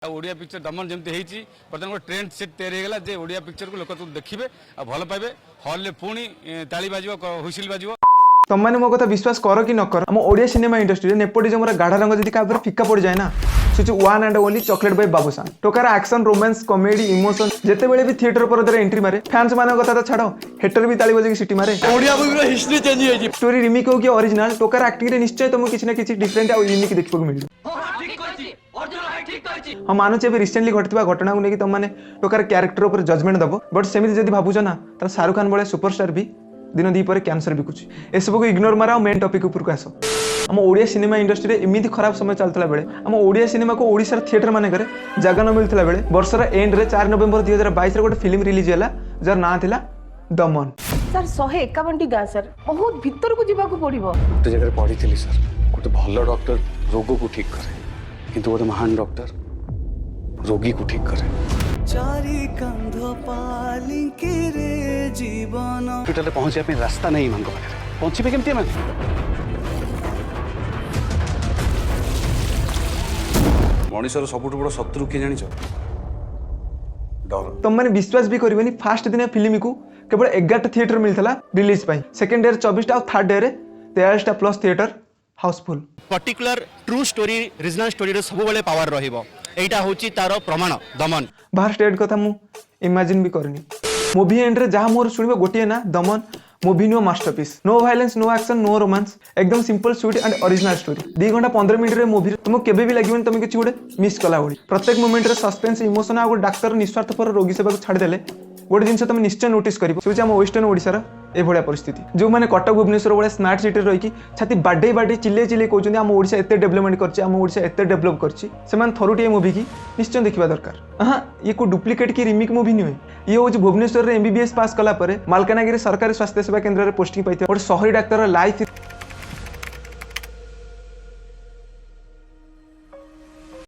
Odia picture दमन जमी होती बर्तमान गोटे ट्रेंड सेट तैयारी जे ओडिया पिक्चर को लोक देखिए आ भल पाइबे हॉल में पुणी ताली बाजिबो हुइसिल बाजिबो। तुम मैंने मो कथा विश्वास कर कि न कर आम ओडिया सिनेमा इंडस्ट्री नेपोटिज्म गाढ़ा रंग जदि का फिका पड़ जाए ना से one and only chocolate by बाबूसान टोकार एक्शन रोमांस कॉमेडी इमोशन जिते बड़े भी थिएटर पर एंट्री मारे फैंस मान कथा तो छाड़ हेटर भी ताली बजेगी सिटी मारे ओडिया मूवी हिस्ट्री चेंज हो स्टोरी रिमेक हो कि ओरिजिनल टोकार एक्टिंग निश्चय तुमको किसी ना किसी डिफरेंट और यूनिक देखा मिले। हम मानुचे रिसेंटली घटता घटना को लेकिन तुमने टोकार क्यारेक्टर पर जजमेंट दब बट सेमती जब भावुच ना तो शाहरुख खान भाई सुपरस्टार भी दिन दी पर कैंसर बिकुची एसबू को इग्नोर मारा मेन टॉपिक उपरक आस। आम ओडिया सिनेमा इंडस्ट्री एमती खराब समय चलता बेले आम ओडिया सिनेमा को ओडिशार थिएटर मानक जगह न मिलता बेले वर्षर एंड रे 4 नवेम्बर 2022 गोटे फिल्म रिलीज है जार ना था दमन। सर 151 गाँ सर बहुत भीतर को जीवा पड़ो गोटे जगह पढ़ी सर गोटे भल डॉक्टर रोग को ठीक करे किंतु गोटे महान डॉक्टर रोगी को ठीक करे। चारी कंध पालिके रे जीवन हॉस्पिटल पहुंचे रास्ता नहीं मान पहुंचे केमती मैंने मनीषर सबुठ बड़ शत्रु किए जान डर। तुम मैंने विश्वास भी करें फास्ट दिन फिल्म को केवल 11 थिएटर मिलता रिलीज सेकेंड डे 24 और third day 43 plus theatre Housefull. Particular true story regional story सब बेले पावर रहिबो एटा होची तारो प्रमाण दमन। बाहर स्टेट कथा मु इमेजिन भी करनी मूवी एंड रे जहां मोर सुनिबो गोटिए ना Daman movie no masterpiece no violence no action no romance एकदम simple sweet and original story 2 घंटा 15 मिनट रे मूवी तुमको केबे भी लागिबन तुम किछि गोटे मिस कला होली प्रत्येक मोमेंट रे सस्पेंस इमोशन आ गोटे डाक्टर निस्वार्थ पर रोगी सेवा को छाड़ देले गोटे जिन तुम निश्चय नोटिस कर वेस्टर्न ओडिशार एभलिया परिस्थिति जो मैंने कटक भुवनेश्वर भाई स्मार्ट सिटी रही छाती बाडे बाडे चिल्ले चिल्ले कहते आम ओडिशा एते डेवलपमेंट करछि आम ओडिशा एते डेवलप करछि सेमान थरुटी मूवी की निश्चय देखा दरकार। हाँ ये को डुप्लिकेट की रिमेक मूवी नुहे ये हूँ भुवनेश्वर में MBBS पास कला मालकानगिरी सरकारी स्वास्थ्य सेवा केन्द्र में पोस्टिंग पाई गोटे शहरी डाक्तर लाइफ